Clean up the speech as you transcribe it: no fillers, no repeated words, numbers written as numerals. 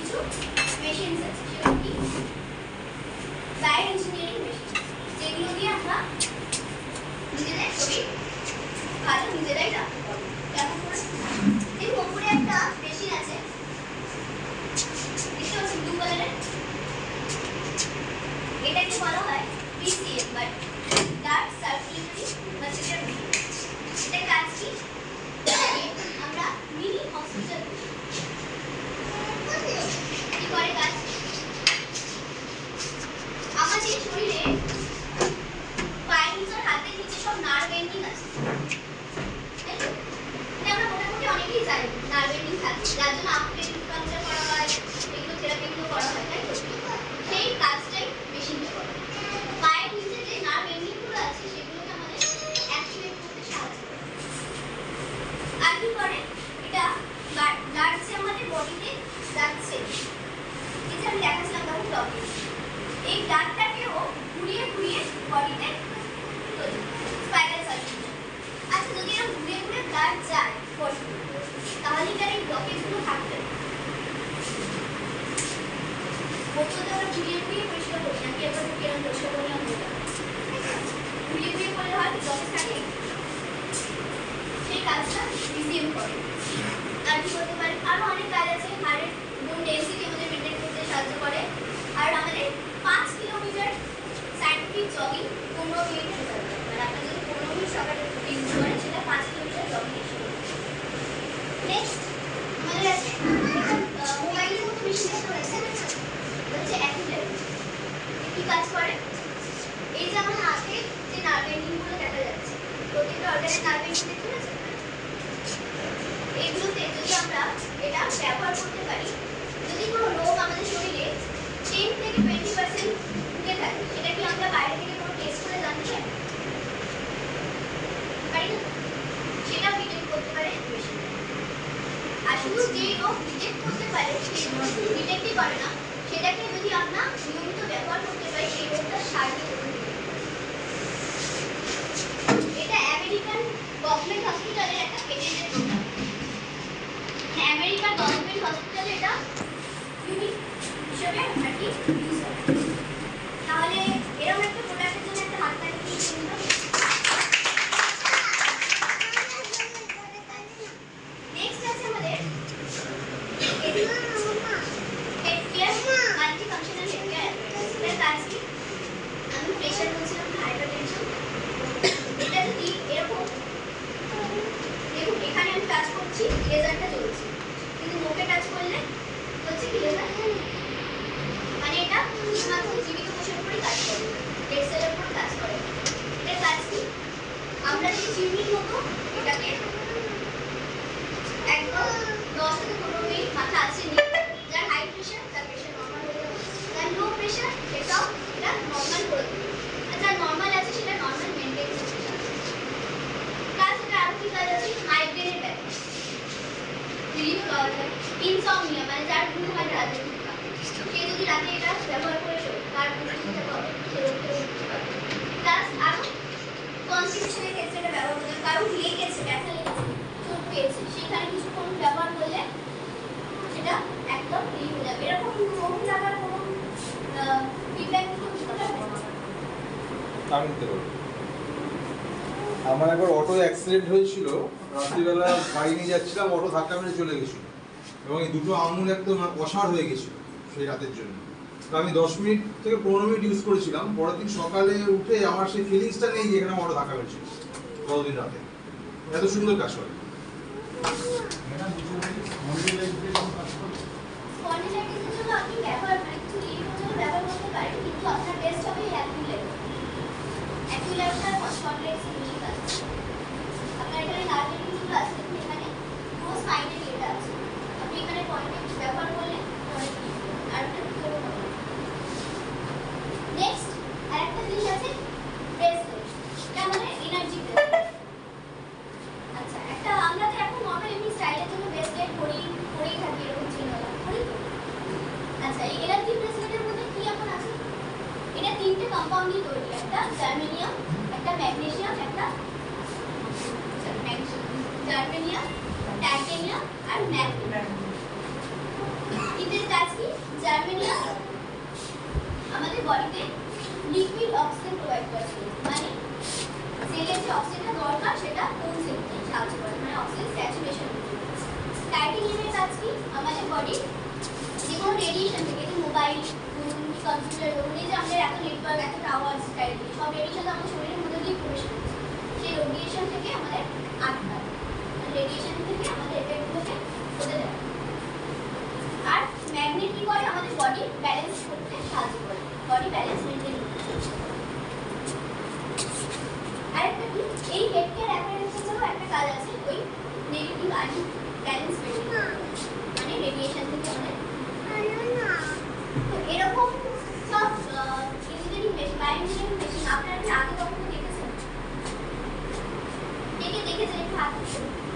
কিছু মেশিনস আছে, সেগুলো কি বায়ো ইঞ্জিনিয়ারিং মেশিন, যেগুলো দিয়ে আমরা নিজেদের শরীর ভালো নিজেরাই রাখতে পারবো। কেমন করে? এই উপরে একটা মেশিন আছে, দেখতে পাচ্ছেন ব্লু কালারের, এটাকে বলা হয় BCM বা ব্লাড সার্কুলেটরি মাসের মেশিন। এটা কাজ কি? আমরা মিনি হসপিটাল কি করে কাজ? আমাদের শরীরে পায়ের হাতের নিচে সব নার্ভ এন্ডিং আছে, এটা আমরা মোটামুটি অনেকেই জানি নার্ভ এন্ডিং থাকে, যার জন্য আকুপাঙ্কচার করা হয়, এগুলো থেরাপিগুলো করা হয়, তাই তো? সেই কাজটাই মেশিনটা করে। পায়ের নিচে যে নার্ভ এন্ডিং গুলো আছে সেগুলোকে আমাদের অ্যাক্টিভেট করতে সাহায্য করে। আর কি করে? এটা ব্লাড যে আমাদের বডিতে যাচ্ছে, এই যে আমি দেখাচ্ছিলাম তখন টপিক, এই ব্লাডটাকেও ঘুরিয়ে ঘুরিয়ে বডিতে স্পাইরাল সার্কুলেশন। আচ্ছা, যদি এরকম ঘুরিয়ে ঘুরিয়ে ব্লাড যায় বডিতে, তাহলে কি আর এই ব্লকেজগুলো থাকবে? বোতলটা আমরা ঘুরিয়ে ঘুরিয়ে পরিষ্কার করি নাকি একবার কিরকম পরিষ্কার করে নিলাম বলতে ঘুরিয়ে ঘুরিয়ে করলে হয় ব্লকেজ থাকে? সেই কাজটা BCM করে। আর কি করতে পারে? আরো অনেক কাজ আছে। হার্টের বোন ডেন্সিটি আমাদের মেনটেন করতে সাহায্য করে। আর আমাদের 5 কিলোমিটার সায়েন্টিফিক জগিং 15 মিনিট করতে হবে। মানে আপনি যদি 15 মিনিট সকালে রুটিন করেন, সেটা 5 কিলোমিটার জগিং হিসেবে। নেক্সট আমাদের আছে মোবাইলের মতো মেশিন একটা রয়েছে, হচ্ছে অ্যাকুলেট। কি কাজ করে? এই যে আমার হাতে যে নার্ভ এন্ডিংগুলো দেখা যাচ্ছে, প্রত্যেকটা অর্গানের নার্ভ এন্ডিং দেখতে পাচ্ছেন, এইগুলোতে যদি আমরা এটা ব্যবহার করতে পারি, যদি কোনো রোগ আমাদের শরীরে 10 থেকে 20% ঢুকে থাকে, সেটা কি আমরা বাইরে থেকে কোনো টেস্ট করে জানতে পারি? পারি না? সেটা ডিটেক্ট করতে পারে মেশিন। আর শুধু যে রোগ ডিটেক্ট করতে পারে, সেই রোগ শুধু ডিটেক্টই করে না, সেটাকে যদি আমরা নিয়মিত ব্যবহার করতে পারি, সেই রোগটা সারিয়ে দেবে। এটা আমেরিকান গভর্নমেন্ট হসপিটালের একটা পেটেন্টেড প্রোডাক্ট। আমেরিকান গভর্নমেন্ট হসপিটালে এটা ইউনিক হিসেবে আর কি ইউজ হয়। তাহলে এরকম একটা প্রোডাক্টের জন্য একটা হাত তালি দিয়ে দিন। নেক্সট আছে আমাদের head care multi functional head care. এর কাজ কি? আমি প্রেশার বলছিলাম, হাইপারটেনশন, এটা যদি এরকম দেখুন, এখানে আমি টাচ করছি, লেজারটা জ্বলছে, কিন্তু মুখে টাচ করলে হচ্ছে কি লেজার, মানে এটা শুধুমাত্র জীবিত কোষের উপরে কাজ করে, ডেড সেলের উপর কাজ করে। এটার কাজ কি? আমরা যদি চিমনির মতো এটাকে একদম 10 থেকে 15 মিনিট মাথা আছে নিয়ে, যার হাই প্রেশার তার প্রেশার নর্মাল হয়ে যাবে, যার লো প্রেশার সেটাও এটা নর্মাল করে দেবে, আর যার নর্মাল আছে সেটা নর্মাল মেনটেন করতে সাহায্য করে। প্লাস এটা আরো কি কাজ আছে? মাইগ্রেনের ব্যথা রিলিফ পাওয়া যায়। ইনসমনিয়া, মানে যার ঘুম হয় রাতে, সে যদি রাতে এটা ব্যবহার করে শোয়, তার ঘুম ঠিকঠাক হবে, সে রোগ থেকে মুক্তি পাবে। প্লাস আরো কনস্টিটিউশনের ক্ষেত্রে এটা ব্যবহার করতে, কারো লেগেছে, ব্যথা লেগেছে, চোট পেয়েছে, সেখানে কিছুক্ষণ ব্যবহার করলে সেটা একদম রিলিফ হয়ে যাবে। এরকম চোট লাগার কোনো ফিডব্যাক কিছু দিতে পারবে? আমি দিতে পারবো। আমার একবার অটো অ্যাক্সিডেন্ট হয়েছিল, রাত্রিবেলা গাড়ি নিয়ে যাচ্ছিলাম, অটো ধাক্কা মেরে চলে গেছিল এবং এই দুটো আঙুল একদম অসাড় হয়ে গেছিল সেই রাতের জন্য। তো আমি 10 মিনিট থেকে 15 মিনিট ইউজ করেছিলাম। পরের দিন সকালে উঠে আমার সেই ফিলিংসটা নেই যে এখানে অটো ধাক্কা মেরেছিল গতদিন রাতে। এত সুন্দর কাজ করে। স্পন্ডিলাইটিসের জন্য আপনি ব্যবহার মানে কিছু রিলিফের জন্য ব্যবহার করতে পারেন, কিন্তু আপনার বেস্ট হবে অ্যাকুলেট। অ্যাকুলেটটা স্পন্ডিলাইটিসের বেশি কাজ করে। আপনার এখানে নার্ভ এন্ডিংগুলো আছে, দেখুন এখানে পুরো স্পাইনের এটা আছে, আপনি এখানে পয়েন্টে ব্যবহার করলে অনেক রিলিফ হবে, আর একটা ভিতরেও হবে। নেক্সট আরেকটা জিনিস আছে ব্রেসলেট, এটা আমাদের এনার্জি ব্রেসলেট। আচ্ছা, একটা আমরা তো এখন নরমাল এমনি স্টাইলের জন্য ব্রেসলেট পরেই থাকি, এরকম চিহ্নটা করি তো। আচ্ছা, এই এনার্জি ব্রেসলেটের মধ্যে কি এখন আছে? এটা 3টে কম্পাউন্ড দিয়ে তৈরি, একটা জার্মেনিয়াম, একটা ম্যাগনেসিয়াম, একটা জার্মেনিয়াম, টাইটেনিয়াম আর ম্যাগনেসিয়াম। এদের কাজ কি? বডিতে লিকুইড অক্সিজেন প্রোভাইড করে সেল। মানে সেলের যে অক্সিজেনটা দরকার সেটা পৌঁছে দিতে সাহায্য করে, মানে অক্সিজেন স্যাচুরেশন। টাইটেনিয়ামের কাজ কি? আমাদের বডি যে কোনো রেডিয়েশন থেকে, যে মোবাইল বলুন, কম্পিউটার বলুন, এই যে আমাদের এত নেটওয়ার্ক, এত টাওয়ার, স্যাটেলাইট, সব রেডিয়েশন আমাদের শরীরের মধ্যে দিয়ে প্রবেশ করছে। সেই রেডিয়েশন থেকে আমাদের আটকায়, রেডিয়েশন থেকে আমাদের এফেক্টগুলোকে হতে দেয়। আর ম্যাগনেট কি করে? আমাদের বডি ব্যালেন্স করতে সাহায্য করে, বডি ব্যালেন্স মেনটেন করতে। আরেকটা কি, এই হেড কেয়ার অ্যাপারেটসেরও একটা কাজ আছে, ওই নেগেটিভ আয়ন ব্যালেন্স মেনটেন, মানে রেডিয়েশন থেকে আমাদের। তো এরকম সব ইঞ্জিনিয়ারিং মেশিন, বায়োইঞ্জিনিয়ারিং মেশিন আপনারা কি আগে কখনো দেখেছেন? কে কে দেখেছেন? একটু হাত তুলুন।